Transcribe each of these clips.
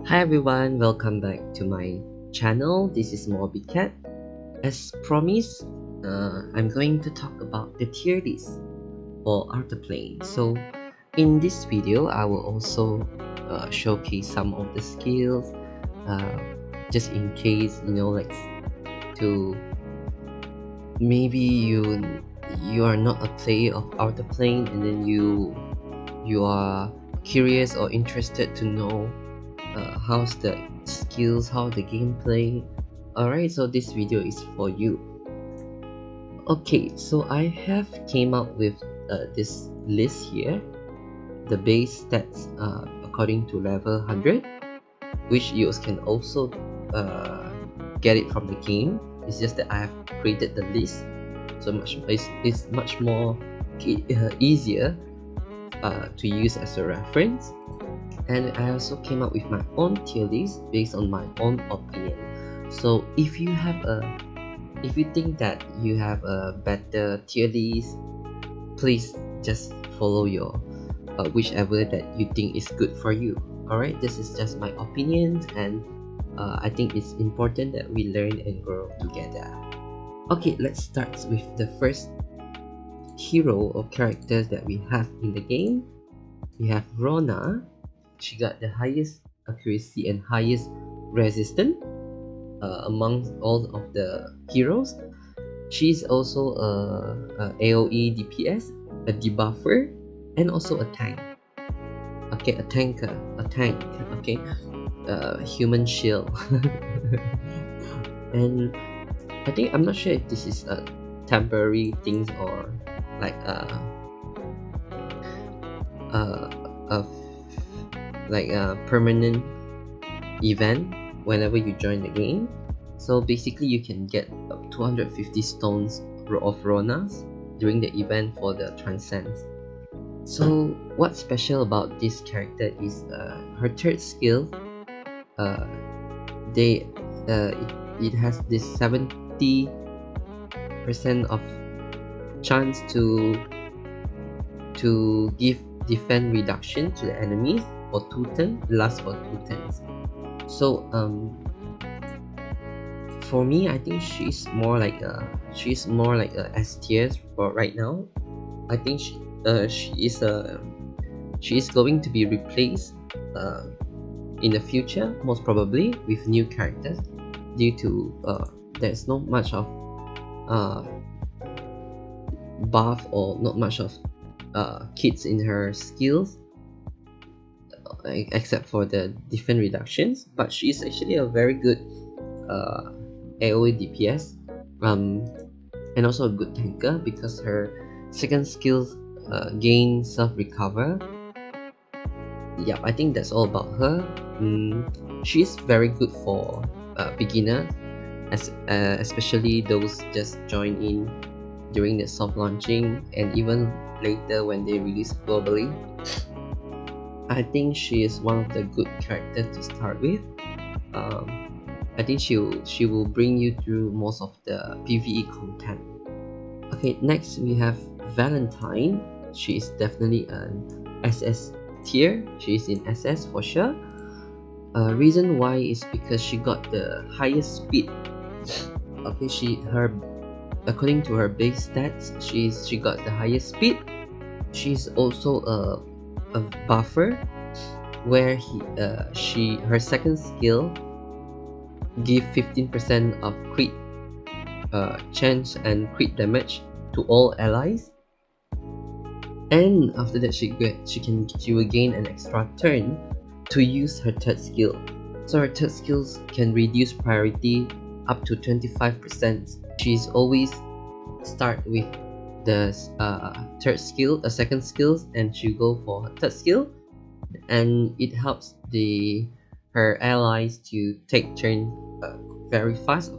Hi everyone, welcome back to my channel. This is Morbid Cat. As promised, I'm going to talk about the tier list for OUTERPLANE. So in this video, I will also showcase some of the skills, uh, just in case, like to maybe you are not a player of OUTERPLANE and then you are curious or interested to know how's the skills, how the gameplay. Alright, so this video is for you. Okay, so I have came up with this list here, the base stats according to level 100, which you can also get it from the game. It's just that I have created the list, so it's much more easier to use as a reference. And I also came up with my own tier list based on my own opinion. So if you think that you have a better tier list, please just follow your whichever that you think is good for you. Alright, this is just my opinions, and I think it's important that we learn and grow together. Okay, let's start with the first hero or characters that we have in the game. We have Rona. She got the highest accuracy and highest resistance among all of the heroes. She's also a AoE DPS, a debuffer, and also a tank. Okay, a tanker, a tank. Okay, human shield. And I'm not sure if this is a temporary things or like a like a permanent event whenever you join the game. So basically you can get 250 stones of Ronas during the event for the Transcends. So what's special about this character is her third skill. uh, it has this 70% of chance to give defense reduction to the enemies for 2 turns, lasts for 2 turns. So for me, I think she's more like a S tier for right now. I think she is going to be replaced in the future, most probably with new characters, due to there's not much of buff or not much of kits in her skills, except for the defense reductions. But she's actually a very good AoE DPS, and also a good tanker because her second skills gain self-recover. Yep, I think that's all about her. She's very good for beginners, especially those just join in during the soft launching and even later when they release globally. I think she is one of the good characters to start with. I think she will bring you through most of the PvE content. Okay, next we have Valentine. She is definitely an SS tier. She is in SS for sure. Reason why is because she got the highest speed. Okay, according to her base stats, she got the highest speed. She's also a buffer, where her second skill give 15% of crit chance and crit damage to all allies, and after that she will gain an extra turn to use her third skill. So her third skills can reduce priority up to 25%. She's always start with the third skill, a second skill, and she go for her third skill, and it helps her allies to take turn very fast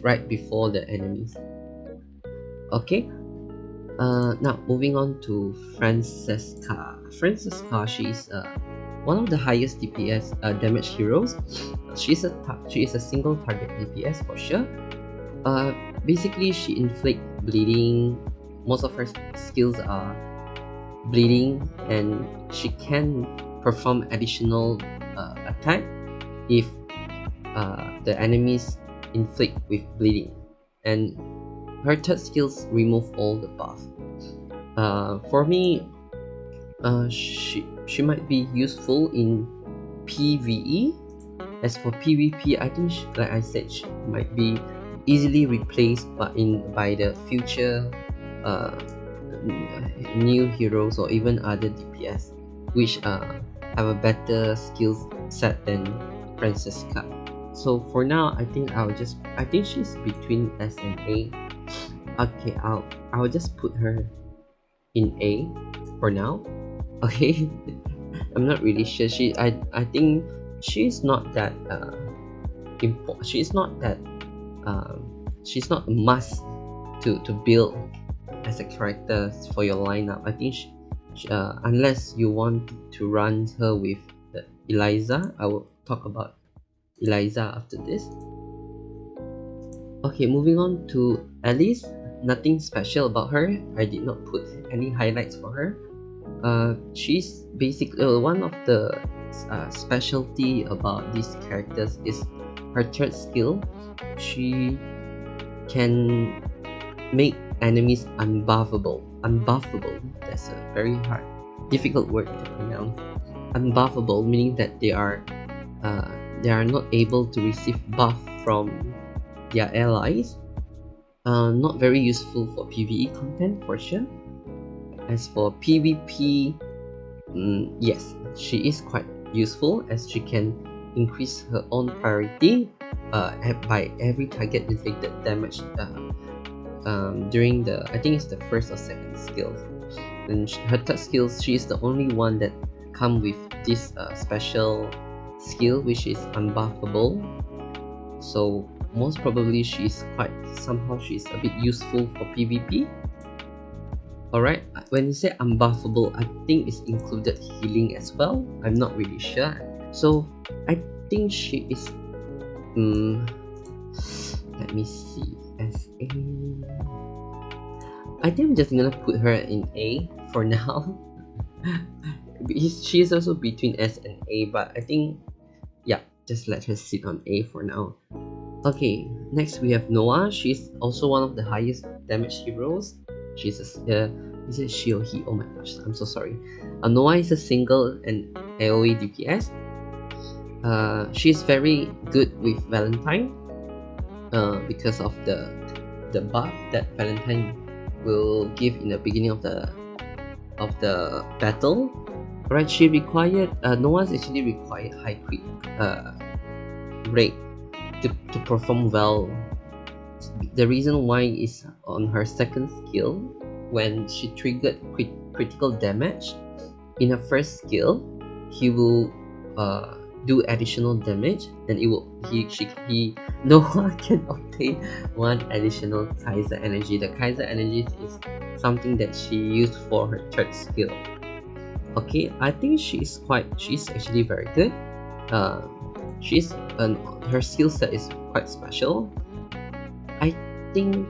right before the enemies. Okay, now moving on to Francesca. She's one of the highest DPS damage heroes. She is a single target DPS for sure. Basically she inflict bleeding. Most of her skills are bleeding, and she can perform additional attack if the enemies inflict with bleeding, and her third skills remove all the buff. For me, she might be useful in PvE. As for PvP, I think like I said, she might be easily replaced by the future uh, new heroes or even other DPS, which have a better skill set than Francesca. So for now, I think she's between S and A. Okay, I'll just put her in A for now. Okay, I'm not really sure. I think she's not that she's not a must to build as a character for your lineup. I think unless you want to run her with Eliza, I will talk about Eliza after this. Okay, moving on to Alice. Nothing special about her. I did not put any highlights for her. She's basically one of the specialty about these characters is her third skill. She can make enemies unbuffable. Unbuffable. That's a very difficult word to pronounce. Unbuffable meaning that they are not able to receive buff from their allies. Not very useful for PvE content for sure. As for PvP, yes, she is quite useful as she can increase her own priority by every target inflicted damage during I think it's the first or second skill. And her third skill, she is the only one that come with this special skill, which is unbuffable. So most probably she's she's a bit useful for PvP. Alright, when you say unbuffable, I think it's included healing as well. I'm not really sure. So I think she is let me see. SA. I think I'm just gonna put her in A for now. She is also between S and A, but I think yeah, just let her sit on A for now. Okay, next we have Noah. She's also one of the highest damage heroes. She's is it she or he? Oh my gosh, I'm so sorry. Noah is a single and AoE DPS. She's very good with Valentine because of the buff that Valentine will give in the beginning of the battle. Right, she required Noah's actually required high crit rate to perform well. The reason why is on her second skill, when she triggered critical damage in her first skill, he will do additional damage, and it will Noah can obtain one additional Kaiser energy. The Kaiser energy is something that she used for her third skill. Okay, I think she's actually very good. Her skill set is quite special. I think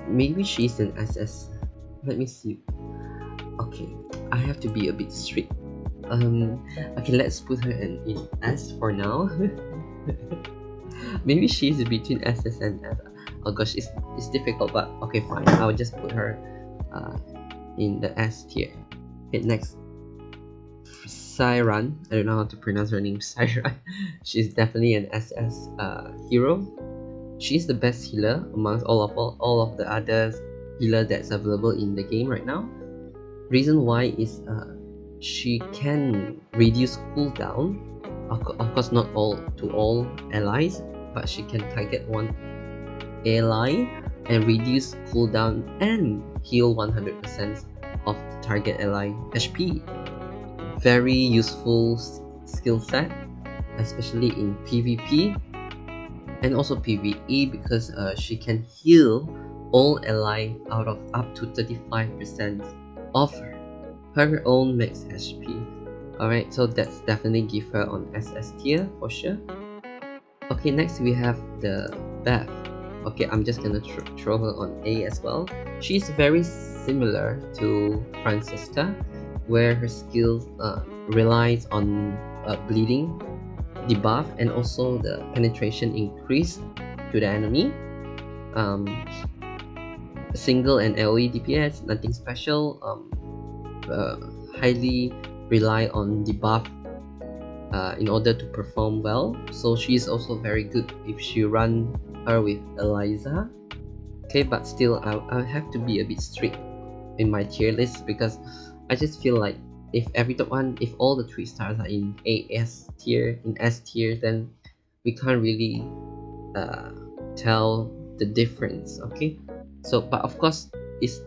maybe she's an SS. Let me see. Okay, I have to be a bit strict. Okay, let's put her in S for now. Maybe she's between SS and S. Oh gosh, it's difficult, but okay, fine. I'll just put her in the S tier. Okay, next. Siren. I don't know how to pronounce her name. Siren. She's definitely an SS hero. She's the best healer amongst all of the other healer that's available in the game right now. Reason why is she can reduce cooldown. Of course, not all allies, but she can target one ally and reduce cooldown and heal 100% of the target ally HP. Very useful skill set, especially in PvP and also PvE, because she can heal all ally out of up to 35% of her own max HP. Alright, so that's definitely give her on SS tier for sure. Okay, next we have the Beth. Okay, I'm just gonna throw her on A as well. She's very similar to Francesca, where her skills relies on bleeding debuff, and also the penetration increase to the enemy. um, Single and AoE DPS, nothing special. Uh, Highly rely on debuff in order to perform well. So she's also very good if she run her with Eliza. Okay, but still I have to be a bit strict in my tier list, because I just feel like if if all the 3 stars are in AS tier, in S tier, then we can't really tell the difference. Okay, so but of course, this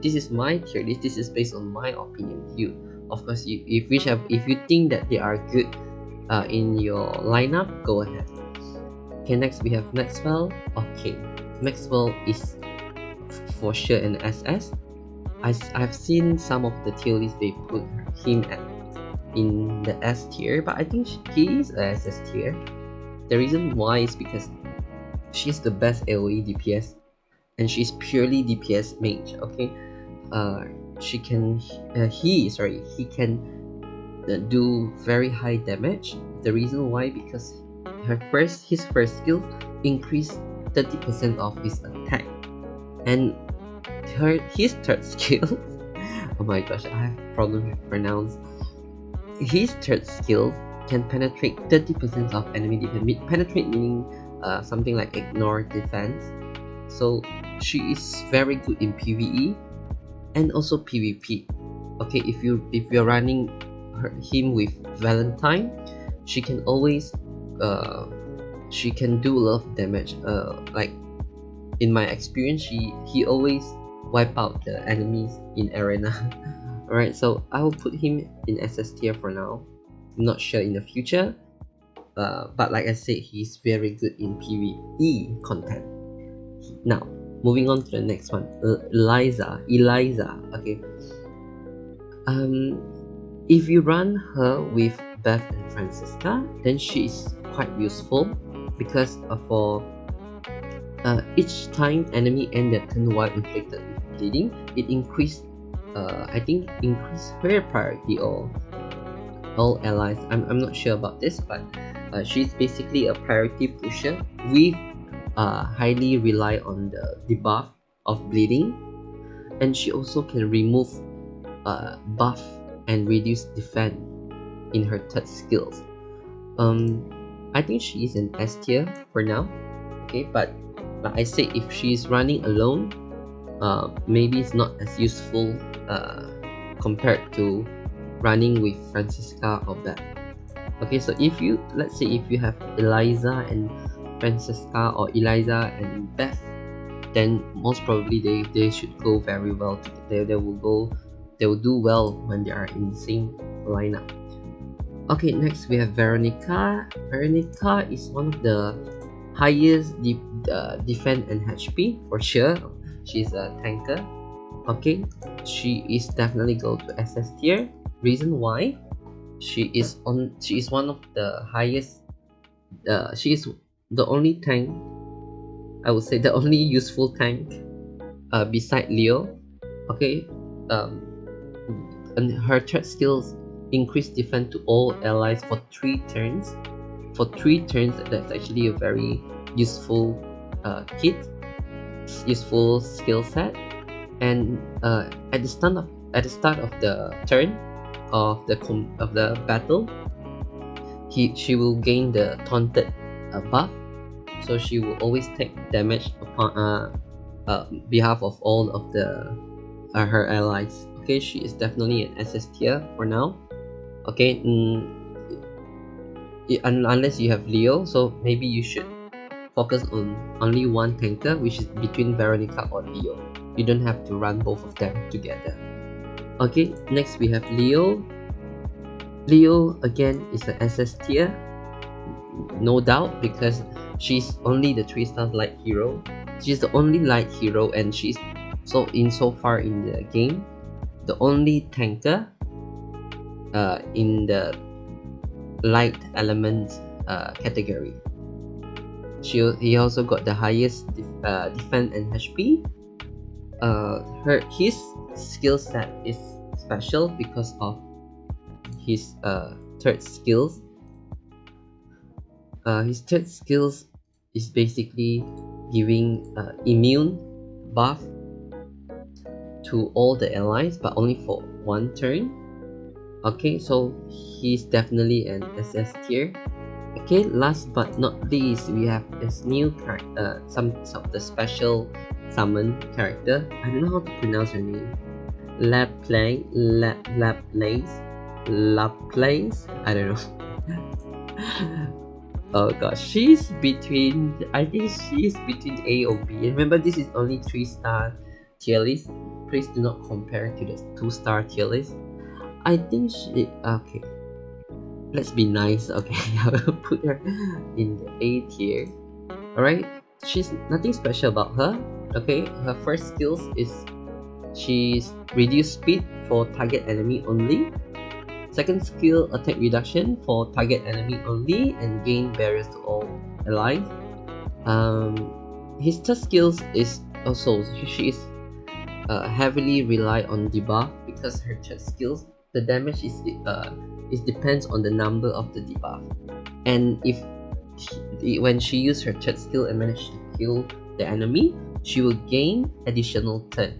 is my tier list. This is based on my opinion. You, of course, if you think that they are good in your lineup, go ahead. Okay, next we have Maxwell. Okay, Maxwell is for sure an SS. I've seen some of the tier lists, they put him in the S tier, but I think he is a SS tier. The reason why is because she's the best AoE DPS, and she's purely DPS mage. Okay, she can he can do very high damage. The reason why, because his first skill increase 30% of his attack, and his third skill oh my gosh, I have problem with pronounce. His third skill can penetrate 30% of enemy defense. Penetrate meaning something like ignore defense. So she is very good in PvE and also PvP. Okay, if you're running him with Valentine, she can always she can do a lot of damage. Like in my experience, he always wipe out the enemies in arena. Alright, so I will put him in SS tier for now. I'm not sure in the future, but like I said, he's very good in PvE content. Now, moving on to the next one, Eliza. Okay, if you run her with Beth and Francisca, then she is quite useful, because for each time enemy end their turn while inflicted with bleeding, it increase I think increase her priority or all allies. I'm not sure about this, but she's basically a priority pusher. We highly rely on the debuff of bleeding, and she also can remove buff and reduce defense in her third skills. I think she is an S tier for now. Okay, but like I said, if she's running alone, maybe it's not as useful compared to running with Francisca or Beth. Okay, so if you, let's say if you have Eliza and Francisca, or Eliza and Beth, then most probably they should go very well together. They will do well when they are in the same lineup. Okay, next we have Veronica. Veronica is one of the highest defense and HP for sure. She's a tanker. Okay, she is definitely go to SS tier. Reason why? She is one of the highest. She is the only tank, I would say the only useful tank beside Leo. Okay, and her threat skills increase defense to all allies for 3 turns. For 3 turns, that's actually a very useful useful skill set. And at the start of the turn of the battle, she will gain the taunted buff, so she will always take damage upon behalf of all of the her allies. Okay, she is definitely an SS tier for now. Okay, unless you have Leo, so maybe you should focus on only one tanker, which is between Veronica or Leo. You don't have to run both of them together. Okay, next we have Leo. Leo again is an SS tier, no doubt, because she's only the 3 stars light hero. She's the only light hero, and she's so far in the game the only tanker in the light element category. He also got the highest defense and HP. His skill set is special because of his third skills. His third skills is basically giving immune buff to all the allies, but only for one turn. Okay, so he's definitely an SS tier. Okay, last but not least, we have this new character, some of the special summon character. I don't know how to pronounce her name. Laplace, Laplace. I don't know. Oh gosh, she's between. I think she's between A or B. Remember, this is only 3-star tier list. Please do not compare to the 2-star tier list. I think she. Okay, let's be nice. Okay, I will put her in the A tier. Alright, she's nothing special about her. Okay, her first skills is she's reduce speed for target enemy only. Second skill, attack reduction for target enemy only and gain barriers to all allies. His third skills is also she is heavily rely on debuff because her third skills the damage is depends on the number of the debuff, and if when she use her third skill and manage to kill the enemy, she will gain additional turn.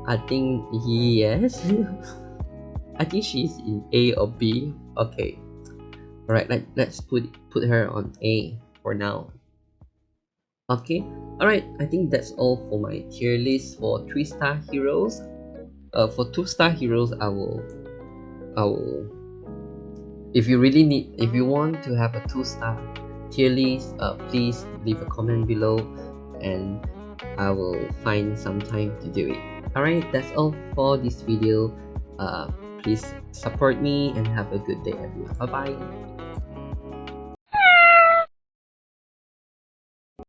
I think yes. I think she's in A or B. Okay. Alright, let's put her on A for now. Okay. Alright, I think that's all for my tier list for 3-star heroes. For 2-star heroes, I will if you want to have a 2-star tier list, please leave a comment below and I will find some time to do it. Alright, that's all for this video. Please support me and have a good day everyone. Bye bye.